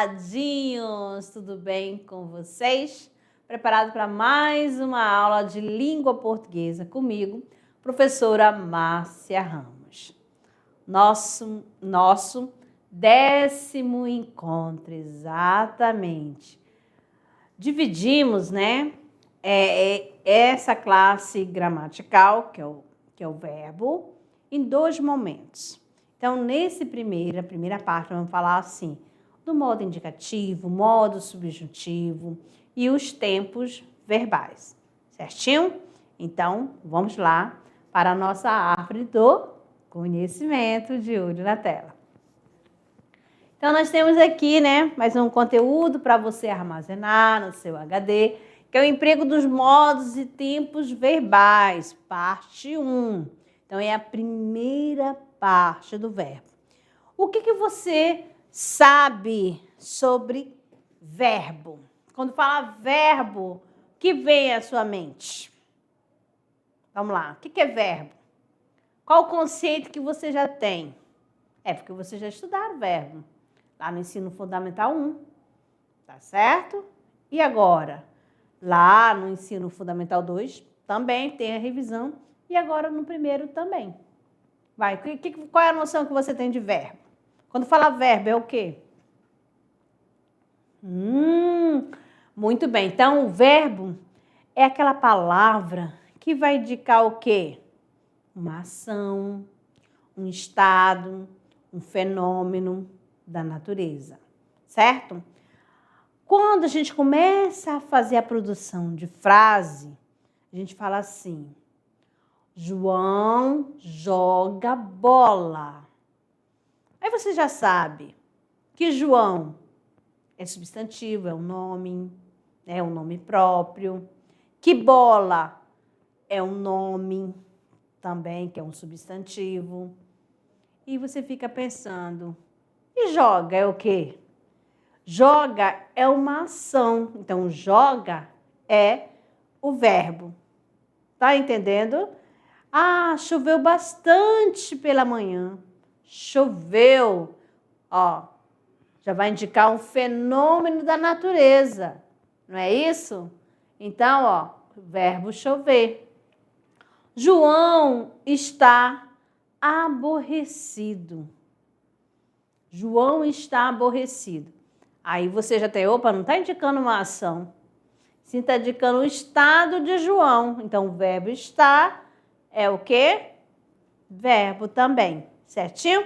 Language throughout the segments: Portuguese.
amadinhos, tudo bem com vocês? Preparado para mais uma aula de língua portuguesa comigo, professora Márcia Ramos. Nosso 10º encontro, exatamente. Dividimos, né, essa classe gramatical, que é o verbo, em 2 momentos. Então, nessa primeira parte, vamos falar assim, do modo indicativo, modo subjuntivo e os tempos verbais, certinho? Então, vamos lá para a nossa árvore do conhecimento de olho na tela. Então, nós temos aqui, né, mais um conteúdo para você armazenar no seu HD, que é o emprego dos modos e tempos verbais, parte 1. Então, é a primeira parte do verbo. O que você sabe sobre verbo? Quando fala verbo, o que vem à sua mente? Vamos lá, o que é verbo? Qual o conceito que você já tem? É porque você já estudaram verbo lá no ensino fundamental 1, tá certo? E agora? Lá no ensino fundamental 2 também tem a revisão e agora no primeiro também. Vai, qual é a noção que você tem de verbo? Quando fala verbo, é o quê? Muito bem. Então, o verbo é aquela palavra que vai indicar o quê? Uma ação, um estado, um fenômeno da natureza, certo? Quando a gente começa a fazer a produção de frase, a gente fala assim: João joga bola. Aí você já sabe que João é substantivo, é um nome próprio. Que bola é um nome também, que é um substantivo. E você fica pensando, e joga é o quê? Joga é uma ação. Então, joga é o verbo. Tá entendendo? Ah, choveu bastante pela manhã. Choveu, ó, já vai indicar um fenômeno da natureza, não é isso? Então, ó, verbo chover. João está aborrecido. João está aborrecido. Aí você já tem, opa, não está indicando uma ação. Sim, está indicando o estado de João. Então, o verbo está é o quê? Verbo também, certinho?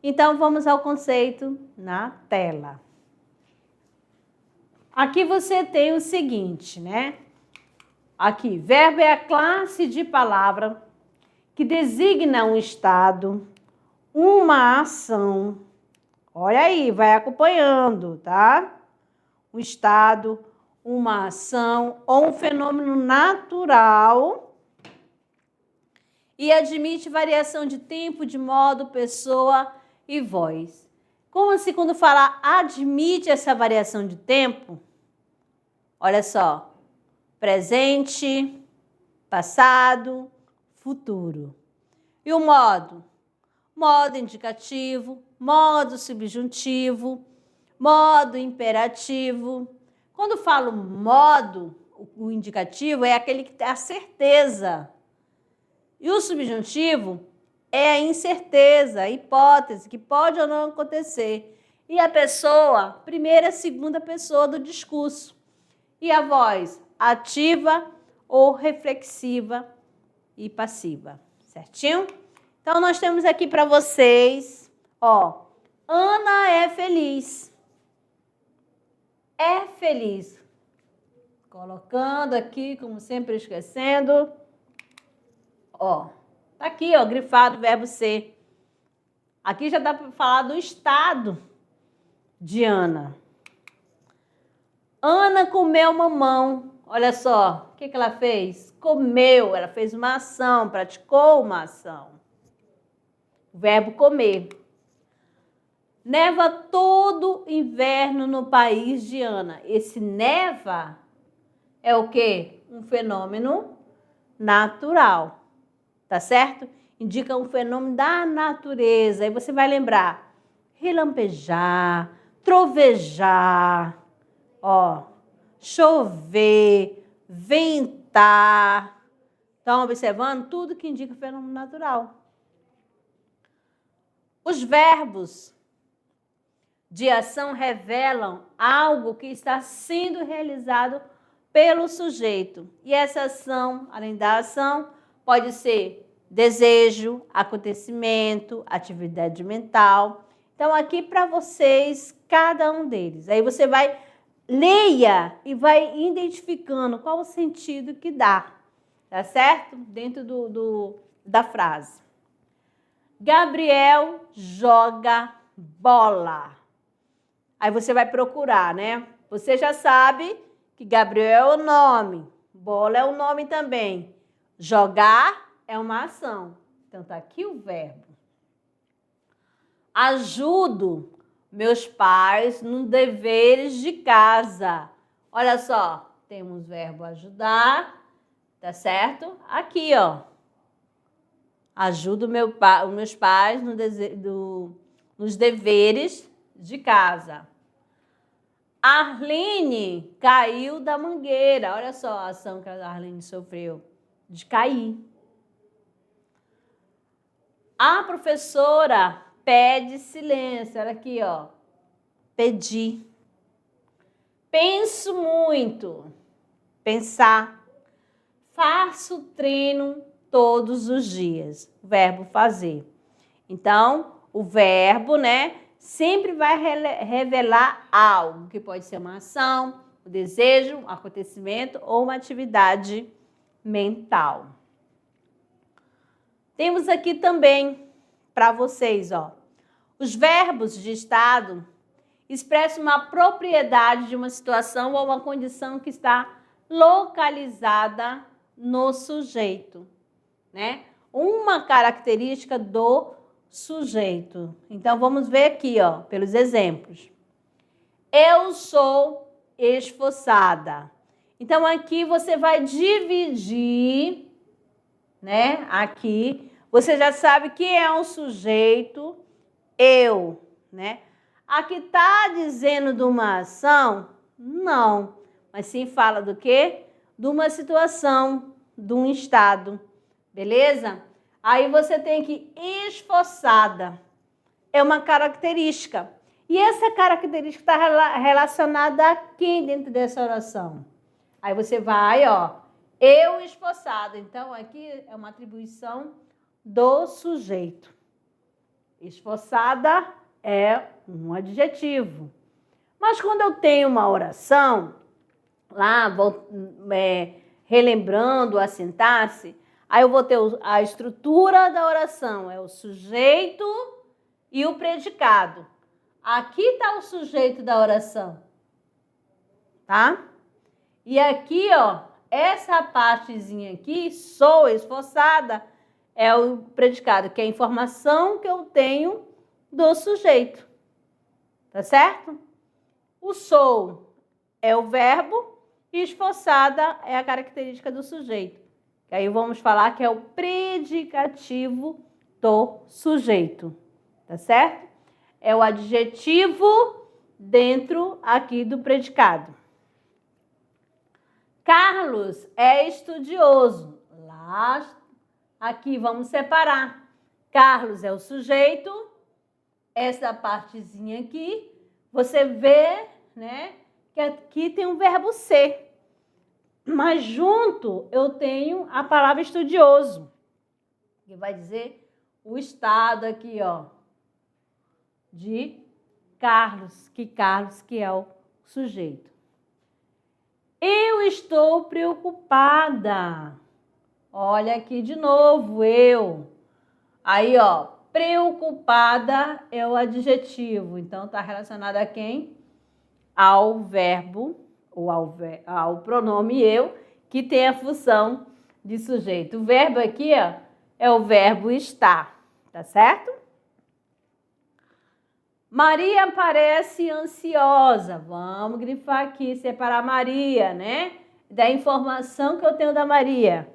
Então, vamos ao conceito na tela. Aqui você tem o seguinte, né? Aqui, verbo é a classe de palavra que designa um estado, uma ação. Olha aí, vai acompanhando, tá? Um estado, uma ação ou um fenômeno natural e admite variação de tempo, de modo, pessoa e voz. Como assim quando fala admite essa variação de tempo? Olha só, presente, passado, futuro. E o modo? Modo indicativo, modo subjuntivo, modo imperativo. Quando falo modo, o indicativo é aquele que tem a certeza. E o subjuntivo é a incerteza, a hipótese, que pode ou não acontecer. E a pessoa, primeira, segunda pessoa do discurso. E a voz, ativa ou reflexiva e passiva. Certinho? Então, nós temos aqui para vocês, ó, Ana é feliz. É feliz. Colocando aqui, como sempre, esquecendo. Ó, tá aqui, ó, grifado o verbo ser. Aqui já dá para falar do estado de Ana. Ana comeu mamão. Olha só, o que ela fez? Comeu, ela fez uma ação, praticou uma ação. O verbo comer. Neva todo inverno no país de Ana. Esse neva é o quê? Um fenômeno natural. Tá certo? Indica um fenômeno da natureza. Aí você vai lembrar, relampejar, trovejar, ó, chover, ventar. Estão observando? Tudo que indica fenômeno natural. Os verbos de ação revelam algo que está sendo realizado pelo sujeito. E essa ação, além da ação, pode ser desejo, acontecimento, atividade mental. Então, aqui para vocês, cada um deles. Aí você vai, leia e vai identificando qual o sentido que dá, tá certo? Dentro da frase. Gabriel joga bola. Aí você vai procurar, né? Você já sabe que Gabriel é o nome, bola é o nome também. Jogar é uma ação. Então, tá aqui o verbo. Ajudo meus pais nos deveres de casa. Olha só, temos o verbo ajudar, tá certo? Aqui, ó. Ajudo meus pais nos deveres de casa. Arline caiu da mangueira. Olha só a ação que a Arline sofreu, de cair. A professora pede silêncio. Olha aqui, ó. Pedir. Penso muito. Pensar. Faço treino todos os dias. Verbo fazer. Então, o verbo, né, sempre vai revelar algo, que pode ser uma ação, um desejo, um acontecimento ou uma atividade mental. Temos aqui também, para vocês, ó, os verbos de estado expressam uma propriedade de uma situação ou uma condição que está localizada no sujeito, né? Uma característica do sujeito. Então, vamos ver aqui, ó, pelos exemplos. Eu sou esforçada. Então, aqui você vai dividir, né? Aqui, você já sabe que é um sujeito, eu, né? Aqui tá dizendo de uma ação? Não. Mas sim fala do quê? De uma situação, de um estado. Beleza? Aí você tem que esforçada. É uma característica. E essa característica está relacionada a quem dentro dessa oração? Aí você vai, ó, eu esforçada. Então, aqui é uma atribuição do sujeito. Esforçada é um adjetivo. Mas quando eu tenho uma oração, lá, vou relembrando a sintaxe, aí eu vou ter a estrutura da oração, é o sujeito e o predicado. Aqui está o sujeito da oração, tá? E aqui, ó, essa partezinha aqui, sou esforçada, é o predicado, que é a informação que eu tenho do sujeito, tá certo? O sou é o verbo e esforçada é a característica do sujeito. Aí vamos falar que é o predicativo do sujeito, tá certo? É o adjetivo dentro aqui do predicado. Carlos é estudioso. Lá, aqui vamos separar. Carlos é o sujeito, essa partezinha aqui, você vê, né, que aqui tem um verbo ser. Mas junto eu tenho a palavra estudioso, que vai dizer o estado aqui, ó, de Carlos que é o sujeito. Eu estou preocupada. Olha aqui de novo, eu. Aí, ó, preocupada é o adjetivo. Então, está relacionado a quem? Ao verbo, ou ao pronome eu, que tem a função de sujeito. O verbo aqui, ó, é o verbo estar, tá certo? Maria parece ansiosa. Vamos grifar aqui, separar Maria, né? Da informação que eu tenho da Maria.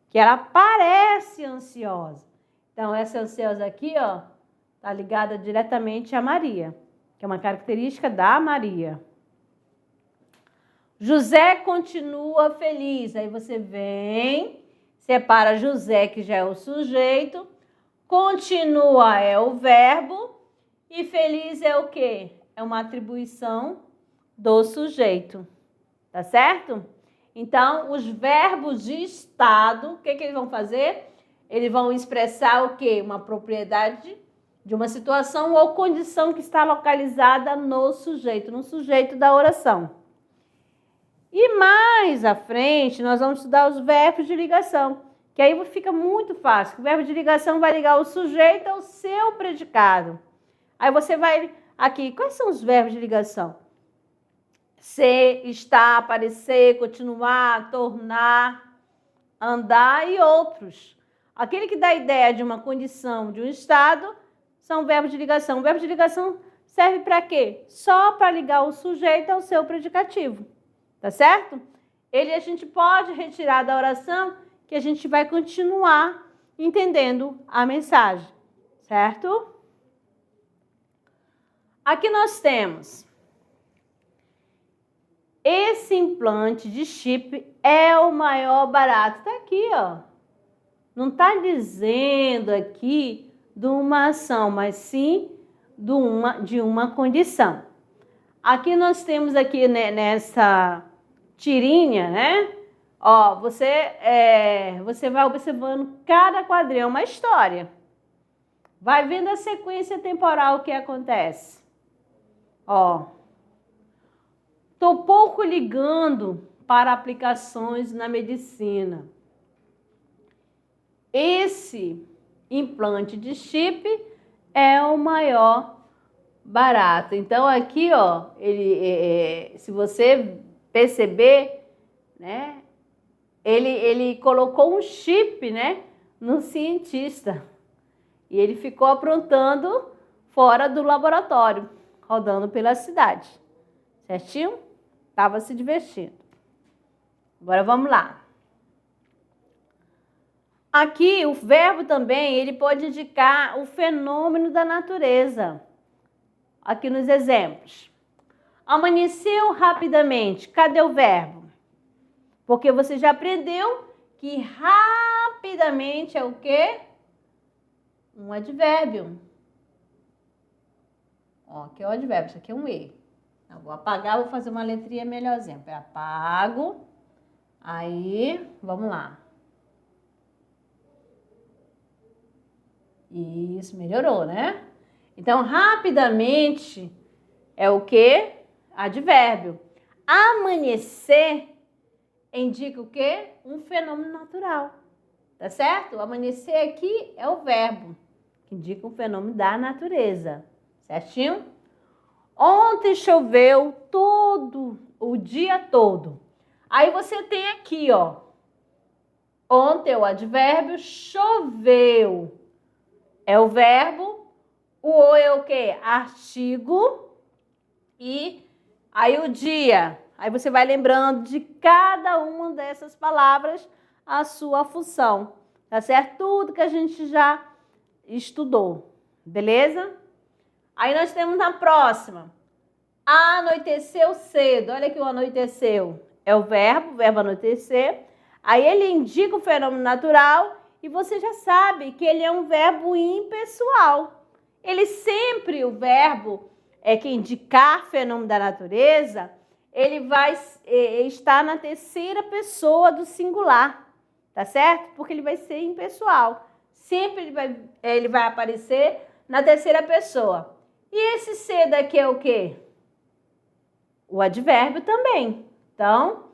Que ela parece ansiosa. Então, essa ansiosa aqui, ó, tá ligada diretamente a Maria. que é uma característica da Maria. José continua feliz. Aí você vem, separa José, que já é o sujeito, continua é o verbo e feliz é o quê? É uma atribuição do sujeito. Tá certo? Então, os verbos de estado, o que eles vão fazer? Eles vão expressar o quê? Uma propriedade de uma situação ou condição que está localizada no sujeito da oração. E mais à frente, nós vamos estudar os verbos de ligação, que aí fica muito fácil. O verbo de ligação vai ligar o sujeito ao seu predicado. Aí você vai aqui, quais são os verbos de ligação? Ser, estar, aparecer, continuar, tornar, andar e outros. Aquele que dá a ideia de uma condição, de um estado, são verbos de ligação. O verbo de ligação serve para quê? Só para ligar o sujeito ao seu predicativo. Tá certo? Ele a gente pode retirar da oração que a gente vai continuar entendendo a mensagem. Certo? Aqui nós temos... Esse implante de chip é o maior barato. Está aqui, ó. Não está dizendo aqui de uma ação, mas sim de uma condição. Aqui nós temos aqui, né, nessa tirinha, né? Ó, você vai observando cada quadrinho, é uma história. Vai vendo a sequência temporal que acontece. Ó. Estou pouco ligando para aplicações na medicina. Esse implante de chip é o maior barato. Então, aqui, ó, se você perceber, né, ele colocou um chip, né, no cientista. E ele ficou aprontando fora do laboratório, rodando pela cidade. Certinho? Estava se divertindo. Agora vamos lá. Aqui o verbo também, ele pode indicar o fenômeno da natureza. Aqui nos exemplos. Amanheceu rapidamente. Cadê o verbo? Porque você já aprendeu que rapidamente é o quê? Um advérbio. Ó, aqui é o advérbio, isso aqui é um E. Eu vou apagar, vou fazer uma letrinha melhorzinha. Eu apago. Aí, vamos lá. Isso, melhorou, né? Então, rapidamente é o quê? Advérbio. Amanhecer indica o quê? Um fenômeno natural. Tá certo? Amanhecer aqui é o verbo, que indica um fenômeno da natureza. Certinho? Ontem choveu o dia todo. Aí você tem aqui, ó. Ontem é o advérbio, choveu é o verbo, o é o quê? Artigo. E aí o dia. Aí você vai lembrando de cada uma dessas palavras a sua função. Tá certo? Tudo que a gente já estudou. Beleza? Aí nós temos na próxima. Anoiteceu cedo. Olha aqui o anoiteceu. É o verbo anoitecer. Aí ele indica o fenômeno natural e você já sabe que ele é um verbo impessoal. Ele sempre, o verbo que indicar fenômeno da natureza, ele vai estar na terceira pessoa do singular. Tá certo? Porque ele vai ser impessoal. Sempre ele vai aparecer na terceira pessoa. E esse ser daqui é o quê? O advérbio também. Então,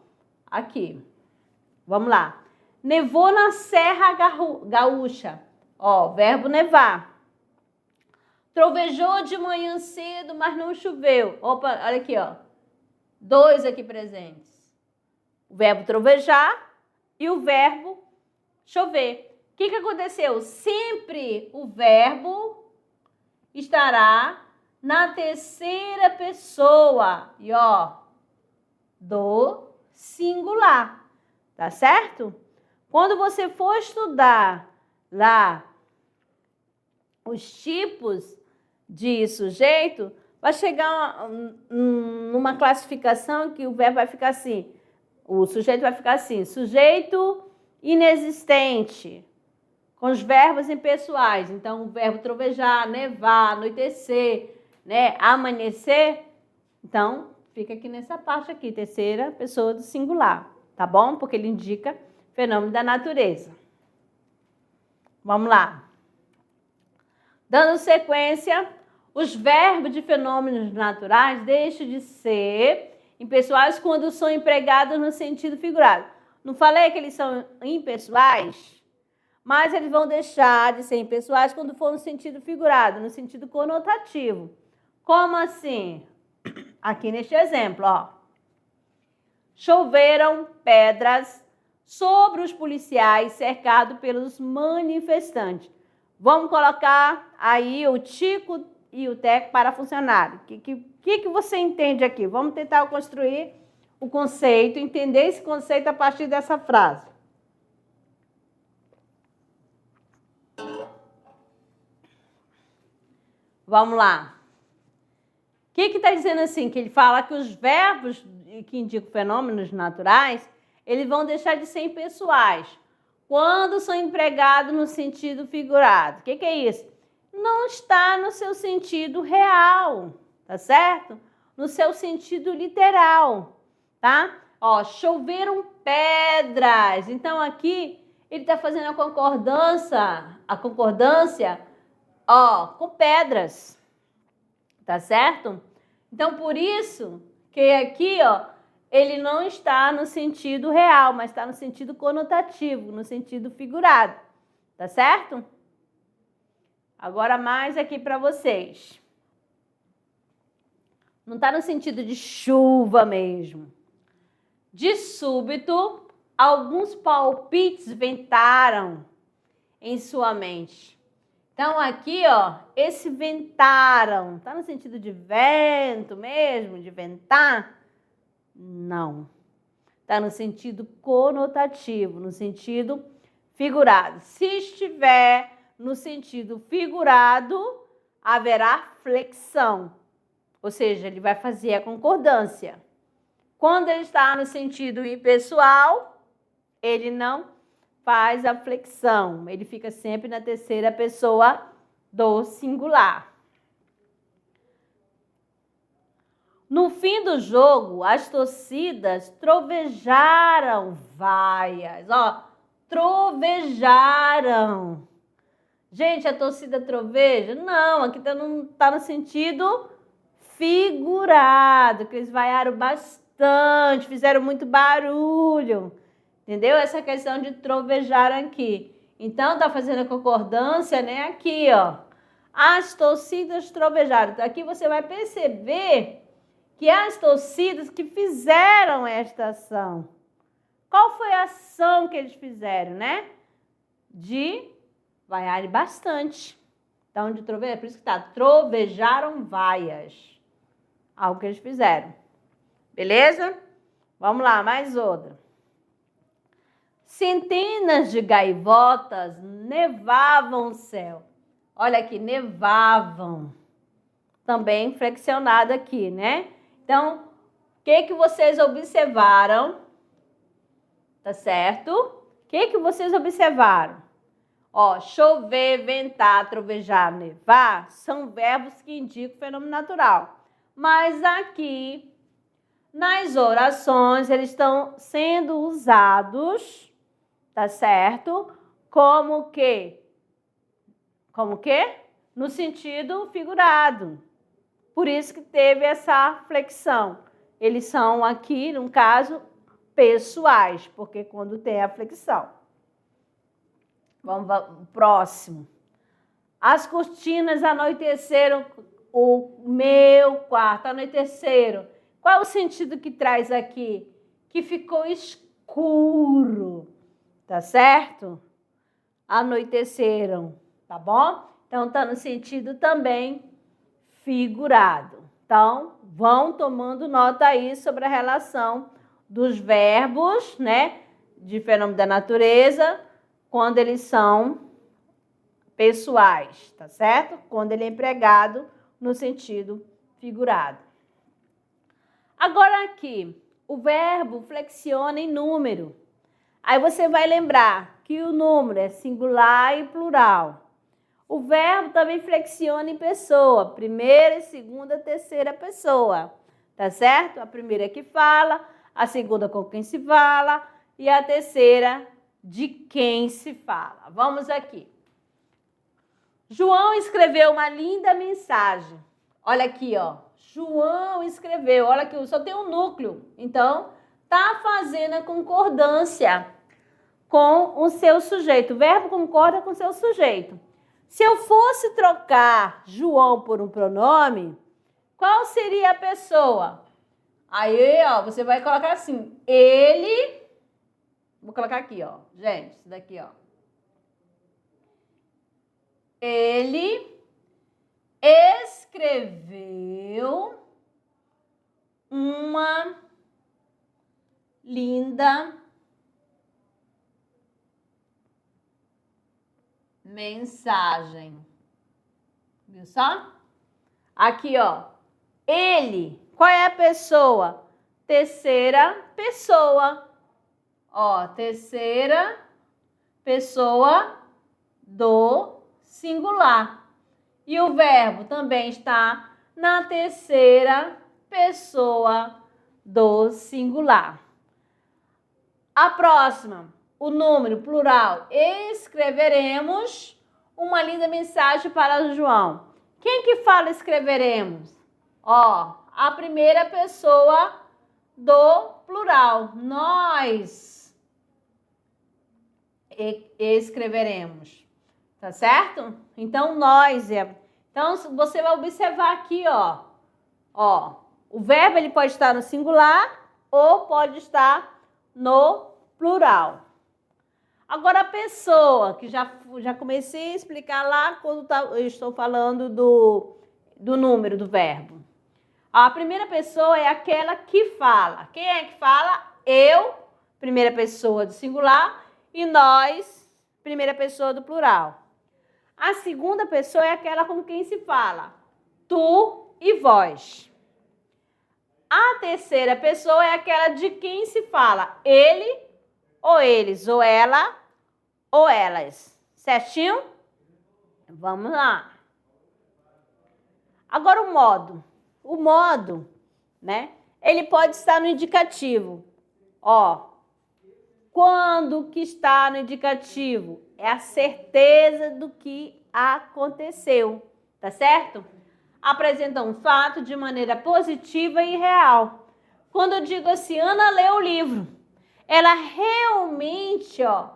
aqui. Vamos lá. Nevou na Serra Gaúcha. Ó, verbo nevar. Trovejou de manhã cedo, mas não choveu. Opa, olha aqui, ó. Dois aqui presentes. O verbo trovejar e o verbo chover. O que aconteceu? Sempre o verbo estará na terceira pessoa. E ó, do singular. Tá certo? Quando você for estudar lá os tipos de sujeito, vai chegar numa classificação que o verbo vai ficar assim, o sujeito vai ficar assim, sujeito inexistente, com os verbos impessoais. Então, o verbo trovejar, nevar, anoitecer, né, amanhecer. Então, fica aqui nessa parte aqui, terceira pessoa do singular, tá bom? Porque ele indica fenômeno da natureza. Vamos lá. Dando sequência, os verbos de fenômenos naturais deixam de ser impessoais quando são empregados no sentido figurado. Não falei que eles são impessoais? Mas eles vão deixar de ser impessoais quando for no sentido figurado, no sentido conotativo. Como assim? Aqui neste exemplo, ó. Choveram pedras sobre os policiais cercados pelos manifestantes. Vamos colocar aí o Tico e o Teco para funcionar. O que você entende aqui? Vamos tentar construir o conceito, entender esse conceito a partir dessa frase. Vamos lá. O que está dizendo assim? Que ele fala que os verbos que indicam fenômenos naturais, eles vão deixar de ser impessoais quando são empregados no sentido figurado. O que é isso? Não está no seu sentido real, tá certo? No seu sentido literal, tá? Ó, choveram pedras. Então, aqui, ele está fazendo a concordância, ó, com pedras, tá certo? Então, por isso que aqui, ó, ele não está no sentido real, mas está no sentido conotativo, no sentido figurado, tá certo? Agora mais aqui para vocês. Não está no sentido de chuva mesmo. De súbito, alguns palpites ventaram em sua mente. Então, aqui, ó, esse ventaram, tá no sentido de vento mesmo, de ventar? Não. Tá no sentido conotativo, no sentido figurado. Se estiver no sentido figurado, haverá flexão. Ou seja, ele vai fazer a concordância. Quando ele está no sentido impessoal, ele não faz a flexão. Ele fica sempre na terceira pessoa do singular. No fim do jogo, as torcidas trovejaram vaias. Ó, trovejaram. Gente, a torcida troveja? Não, aqui tá no sentido figurado, que eles vaiaram bastante, fizeram muito barulho. Entendeu? Essa questão de trovejar aqui. Então, tá fazendo a concordância, né? Aqui, ó. As torcidas trovejaram. Então, aqui você vai perceber que as torcidas que fizeram esta ação. Qual foi a ação que eles fizeram, né? De vaiar bastante. Então, de trovejar, por isso que tá, trovejaram vaias. Algo que eles fizeram. Beleza? Vamos lá, mais outra. Centenas de gaivotas nevavam o céu. Olha aqui, nevavam. Também flexionado aqui, né? Então, o que vocês observaram? Tá certo? O que vocês observaram? Ó, chover, ventar, trovejar, nevar são verbos que indicam fenômeno natural. Mas aqui, nas orações, eles estão sendo usados, tá certo? Como que? Como que? No sentido figurado. Por isso que teve essa flexão. Eles são aqui, no caso, pessoais, porque quando tem a flexão. Vamos para o próximo. As cortinas anoiteceram o meu quarto, anoiteceram. Qual é o sentido que traz aqui? Que ficou escuro, tá certo? Anoiteceram, tá bom? Então, tá no sentido também figurado. Então, vão tomando nota aí sobre a relação dos verbos, né, de fenômeno da natureza, quando eles são pessoais, tá certo? Quando ele é empregado no sentido figurado. Agora aqui, o verbo flexiona em número. Aí você vai lembrar que o número é singular e plural. O verbo também flexiona em pessoa, primeira, segunda, terceira pessoa, tá certo? A primeira é que fala, a segunda com quem se fala e a terceira de quem se fala. Vamos aqui. João escreveu uma linda mensagem. Olha aqui, ó. João escreveu, olha aqui, só tem um núcleo. Então, tá fazendo a concordância com o seu sujeito. O verbo concorda com o seu sujeito. Se eu fosse trocar João por um pronome, qual seria a pessoa? Aí, ó, você vai colocar assim, ele... Vou colocar aqui, ó. Gente, isso daqui, ó. Ele escreveu uma linda mensagem. Viu só? Aqui, ó. Ele. Qual é a pessoa? Terceira pessoa. Ó, terceira pessoa do singular. E o verbo também está na terceira pessoa do singular. A próxima, o número plural. Escreveremos uma linda mensagem para João. Quem que fala escreveremos? Ó, a primeira pessoa do plural. Nós escreveremos. Tá certo? Então, nós é... Então, você vai observar aqui, ó. Ó, o verbo ele pode estar no singular ou pode estar no plural. Agora, a pessoa, que já comecei a explicar lá quando eu estou falando do número do verbo. A primeira pessoa é aquela que fala. Quem é que fala? Eu, primeira pessoa do singular, e nós, primeira pessoa do plural. A segunda pessoa é aquela com quem se fala, tu e vós. A terceira pessoa é aquela de quem se fala, ele ou eles, ou ela ou elas. Certinho? Vamos lá. Agora o modo. O modo, né? Ele pode estar no indicativo. Ó, quando que está no indicativo? É a certeza do que aconteceu, tá certo? Apresenta um fato de maneira positiva e real. Quando eu digo assim, Ana leu o livro, ela realmente, ó,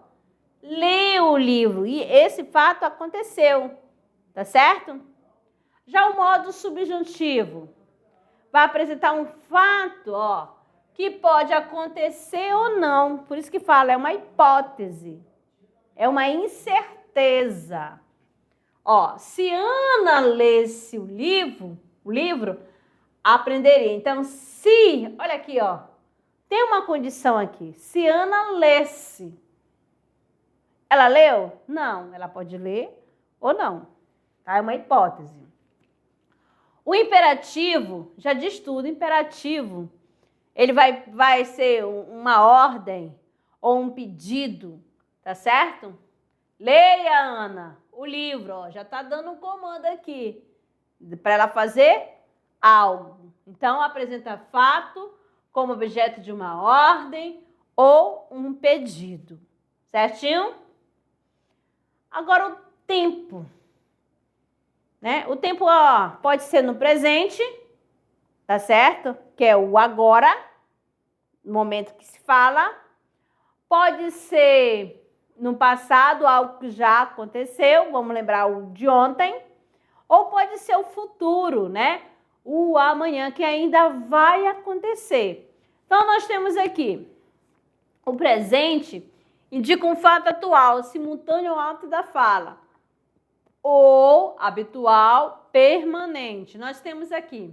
leu o livro e esse fato aconteceu, tá certo? Já o modo subjuntivo vai apresentar um fato, ó, que pode acontecer ou não. Por isso que fala, é uma hipótese. É uma incerteza. Ó, se Ana lesse o livro, aprenderia. Então, se, olha aqui, ó, tem uma condição aqui. Se Ana lesse, ela leu? Não, ela pode ler ou não. Tá? É uma hipótese. O imperativo, já diz tudo, imperativo, ele vai ser uma ordem ou um pedido, tá certo? Leia, Ana, o livro, ó, já tá dando um comando aqui para ela fazer algo. Então, apresenta fato como objeto de uma ordem ou um pedido, certinho? Agora, o tempo. Né? O tempo, ó, pode ser no presente, tá certo? Que é o agora, no momento que se fala. Pode ser no passado, algo que já aconteceu, vamos lembrar o de ontem. Ou pode ser o futuro, né? O amanhã, que ainda vai acontecer. Então, nós temos aqui o presente, indica um fato atual, simultâneo ao ato da fala. Ou habitual, permanente. Nós temos aqui.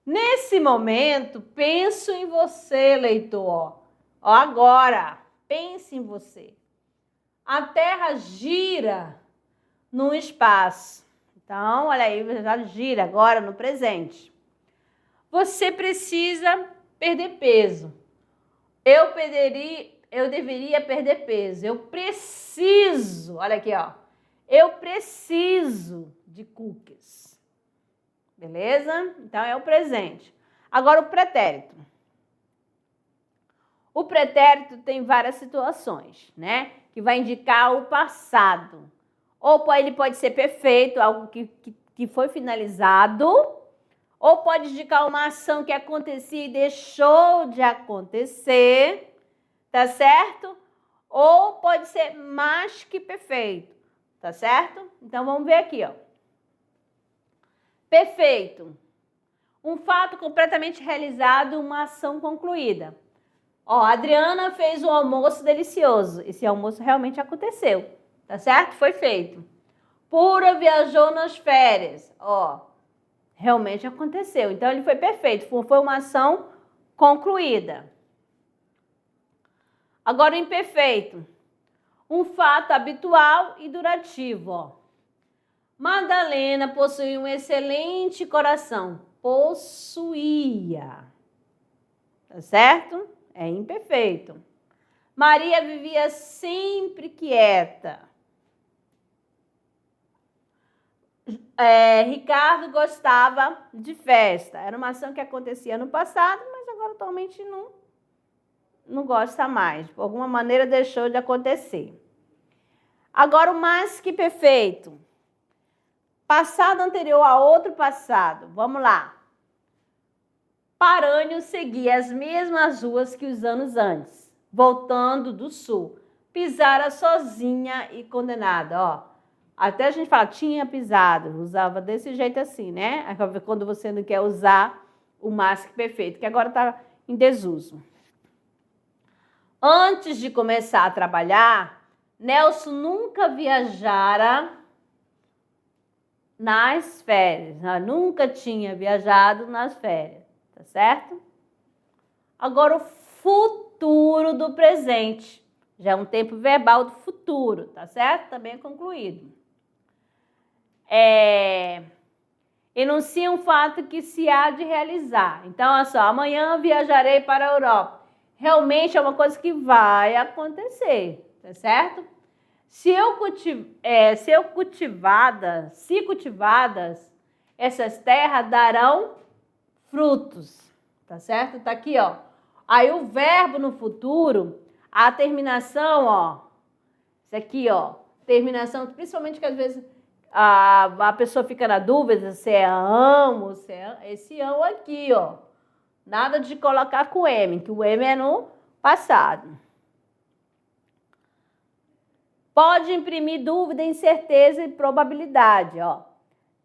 Nesse momento, penso em você, leitor. Ó, agora, pense em você. A Terra gira no espaço. Então, olha aí, já gira agora no presente. Você precisa perder peso. Eu deveria perder peso. Eu preciso, olha aqui, ó. Eu preciso de cookies. Beleza? Então, é o presente. Agora, o pretérito. O pretérito tem várias situações, né? Que vai indicar o passado. Ou ele pode ser perfeito, algo que foi finalizado, ou pode indicar uma ação que acontecia e deixou de acontecer, tá certo? Ou pode ser mais que perfeito, tá certo? Então, vamos ver aqui, ó. Perfeito. Um fato completamente realizado, uma ação concluída. Ó, a Adriana fez um almoço delicioso. Esse almoço realmente aconteceu, tá certo? Foi feito. Pura viajou nas férias. Ó, realmente aconteceu. Então, ele foi perfeito. Foi uma ação concluída. Agora, o imperfeito. Um fato habitual e durativo. Ó. Madalena possuía um excelente coração. Possuía. Tá certo? É imperfeito. Maria vivia sempre quieta. Ricardo gostava de festa. Era uma ação que acontecia no passado, mas agora atualmente não gosta mais. De alguma maneira deixou de acontecer. Agora, o mais que perfeito. Passado anterior a outro passado. Vamos lá. Parânio seguia as mesmas ruas que os anos antes, voltando do sul. Pisara sozinha e condenada, ó. Até a gente fala, tinha pisado, usava desse jeito assim, né? Quando você não quer usar o mais que perfeito, que agora está em desuso. Antes de começar a trabalhar, Nelson nunca viajara nas férias. Nunca tinha viajado nas férias, tá certo? Agora, o futuro do presente. Já é um tempo verbal do futuro, tá certo? Também é concluído. Enuncia um fato que se há de realizar. Então, olha só, amanhã viajarei para a Europa. Realmente é uma coisa que vai acontecer, tá certo? Se cultivadas, essas terras darão frutos, tá certo? Tá aqui, ó. Aí o verbo no futuro, a terminação, ó. Isso aqui, ó. Terminação, principalmente que às vezes a pessoa fica na dúvida se é amo, se é esse amo aqui, ó. Nada de colocar com M, que o M é no passado. Pode imprimir dúvida, incerteza e probabilidade, ó.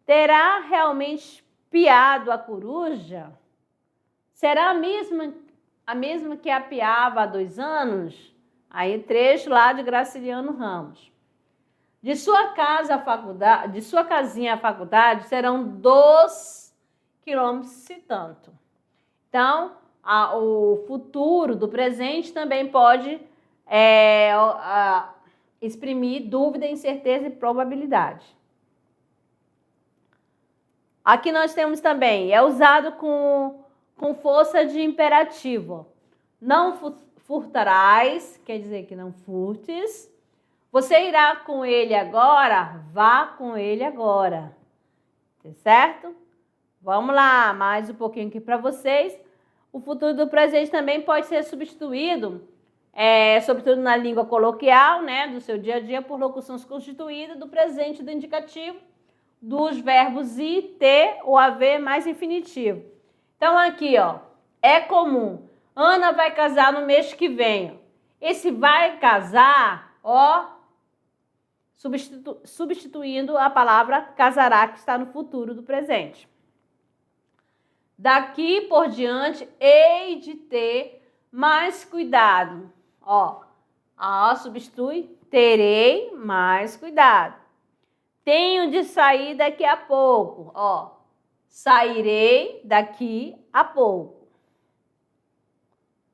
Terá realmente piado a coruja? Será a mesma que apiava há 2 anos? Aí trecho lá de Graciliano Ramos. De sua casa à faculdade, de sua casinha à faculdade serão 2 quilômetros e tanto. Então, o futuro do presente também pode exprimir dúvida, incerteza e probabilidade. Aqui nós temos também, é usado com força de imperativo. Não furtarás, quer dizer que não furtes. Você irá com ele agora? Vá com ele agora. Tá certo? Vamos lá, mais um pouquinho aqui para vocês. O futuro do presente também pode ser substituído, sobretudo na língua coloquial, né, do seu dia a dia, por locuções constituídas do presente do indicativo, dos verbos ir, ter ou haver mais infinitivo. Então, aqui, ó, é comum. Ana vai casar no mês que vem. Esse vai casar, ó, substituindo a palavra casará, que está no futuro do presente. Daqui por diante, hei de ter mais cuidado. Ó, substitui, terei mais cuidado. Tenho de sair daqui a pouco. Ó, sairei daqui a pouco.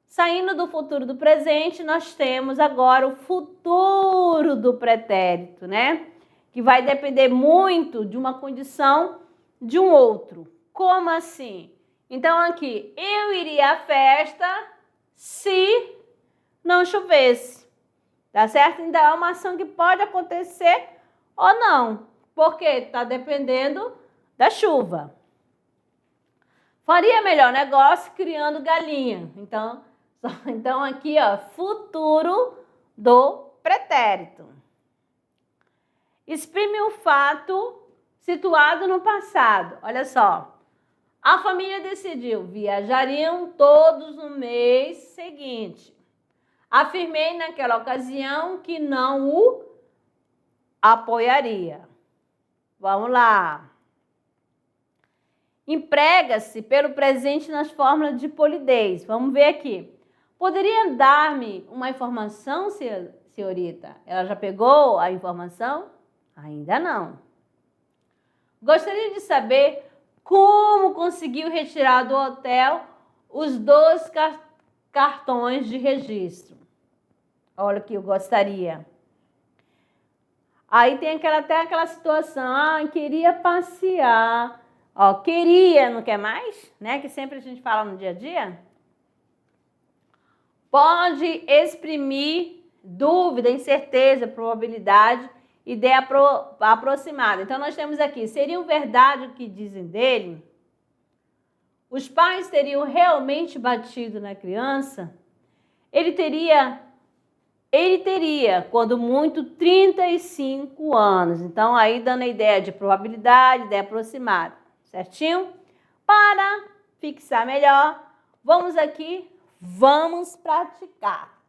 Saindo do futuro do presente, nós temos agora o futuro do pretérito, né? que vai depender muito de uma condição de um outro. Como assim? Então, aqui, eu iria à festa se não chovesse, tá certo? Então, é uma ação que pode acontecer ou não, porque está dependendo da chuva. Faria melhor negócio criando galinha. Então aqui, ó, futuro do pretérito. Exprime o fato situado no passado. Olha só. A família decidiu, viajariam todos no mês seguinte. Afirmei naquela ocasião que não o apoiaria. Vamos lá. Emprega-se pelo presente nas fórmulas de polidez. Vamos ver aqui. Poderia dar-me uma informação, senhorita? Ela já pegou a informação? Ainda não. Gostaria de saber como conseguiu retirar do hotel os 2 cartões de registro. Olha o que eu gostaria. Aí tem até aquela situação, queria passear. Ó, queria, não quer mais? Né? Que sempre a gente fala no dia a dia. Pode exprimir dúvida, incerteza, probabilidade, ideia aproximada. Então, nós temos aqui, seria verdade o que dizem dele? Os pais teriam realmente batido na criança? Ele teria, quando muito, 35 anos. Então, aí dando a ideia de probabilidade, ideia aproximada. Certinho? Para fixar melhor, vamos praticar.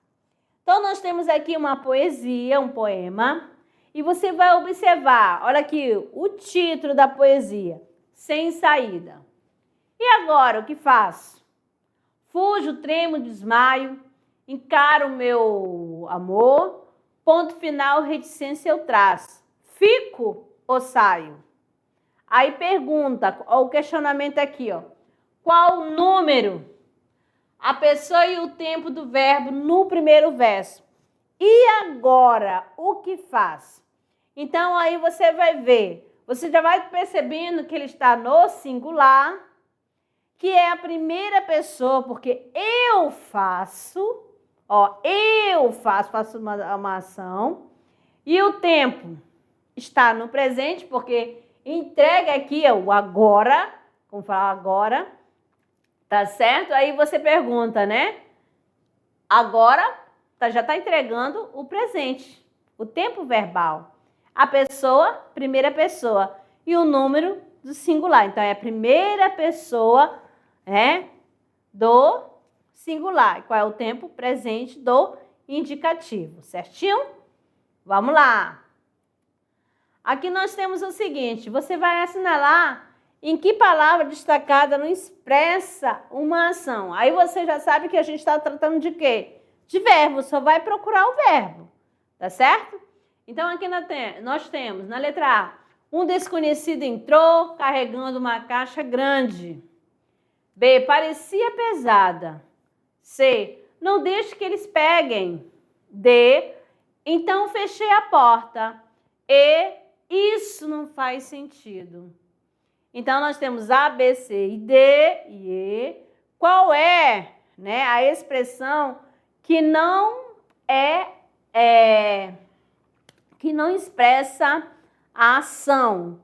Então, nós temos aqui uma poesia, um poema, e você vai observar, olha aqui, o título da poesia, Sem Saída. E agora, o que faço? Fujo, tremo, desmaio, encaro o meu amor, ponto final, reticência eu traço. Fico ou saio? Aí pergunta, ó, o questionamento aqui, ó. Qual o número? A pessoa e o tempo do verbo no primeiro verso. E agora, o que faz? Então, aí você vai ver, você já vai percebendo que ele está no singular, que é a primeira pessoa, porque eu faço, ó, faço uma ação, e o tempo está no presente, porque entrega aqui o agora, como falar agora, tá certo? Aí você pergunta, né? Agora já está entregando o presente, o tempo verbal. A pessoa, primeira pessoa, e o número do singular. Então, é a primeira pessoa, do singular. Qual é o tempo presente do indicativo, certinho? Vamos lá. Aqui nós temos o seguinte, você vai assinalar em que palavra destacada não expressa uma ação. Aí você já sabe que a gente está tratando de quê? De verbo, só vai procurar o verbo, tá certo? Então aqui nós temos, na letra A, um desconhecido entrou carregando uma caixa grande. B, parecia pesada. C, não deixe que eles peguem. D, então fechei a porta. E, isso não faz sentido. Então, nós temos A, B, C e D e E. Qual é, a expressão que não que não expressa a ação?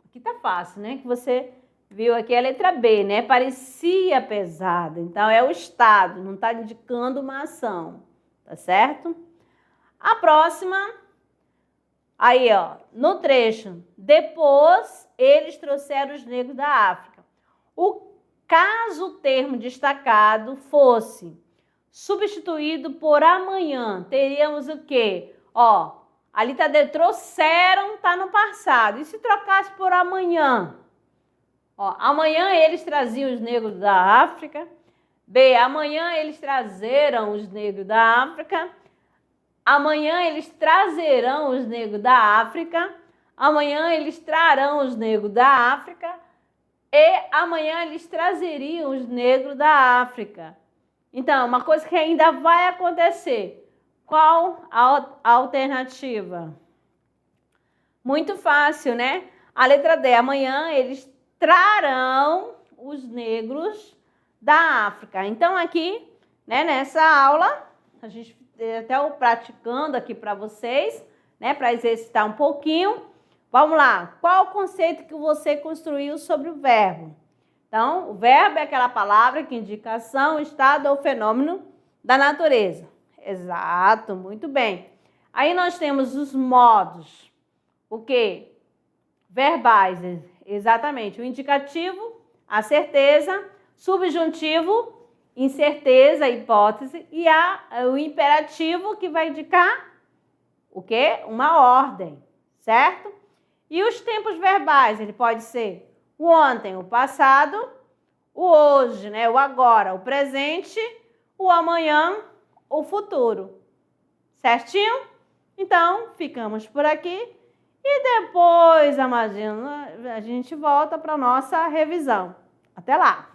Aqui tá fácil, né? Que você viu aqui a letra B, né? Parecia pesada. Então, é o estado, não está indicando uma ação, tá certo? A próxima, aí, ó, no trecho, depois eles trouxeram os negros da África. Caso o termo destacado fosse substituído por amanhã, teríamos o quê? Ó, ali tá trouxeram, tá no passado. E se trocasse por amanhã? Ó, amanhã eles traziam os negros da África. B, amanhã eles trazeram os negros da África. Amanhã eles trazerão os negros da África. Amanhã eles trarão os negros da África. E amanhã eles trazeriam os negros da África. Então, uma coisa que ainda vai acontecer. Qual a alternativa? Muito fácil, né? A letra D, amanhã eles trarão os negros da África. Então, aqui, né, nessa aula, a gente até o praticando aqui para vocês, né, para exercitar um pouquinho. Vamos lá. Qual o conceito que você construiu sobre o verbo? Então, o verbo é aquela palavra que indica ação, estado ou fenômeno da natureza. Exato, muito bem. Aí nós temos os modos. O quê? Verbais, exatamente. O indicativo, a certeza, subjuntivo, incerteza, hipótese, e o imperativo que vai indicar o quê? Uma ordem, certo? E os tempos verbais, ele pode ser o ontem, o passado, o hoje, né? O agora, o presente, o amanhã, o futuro. Certinho? Então, ficamos por aqui. E depois, Amadinho, a gente volta para a nossa revisão. Até lá!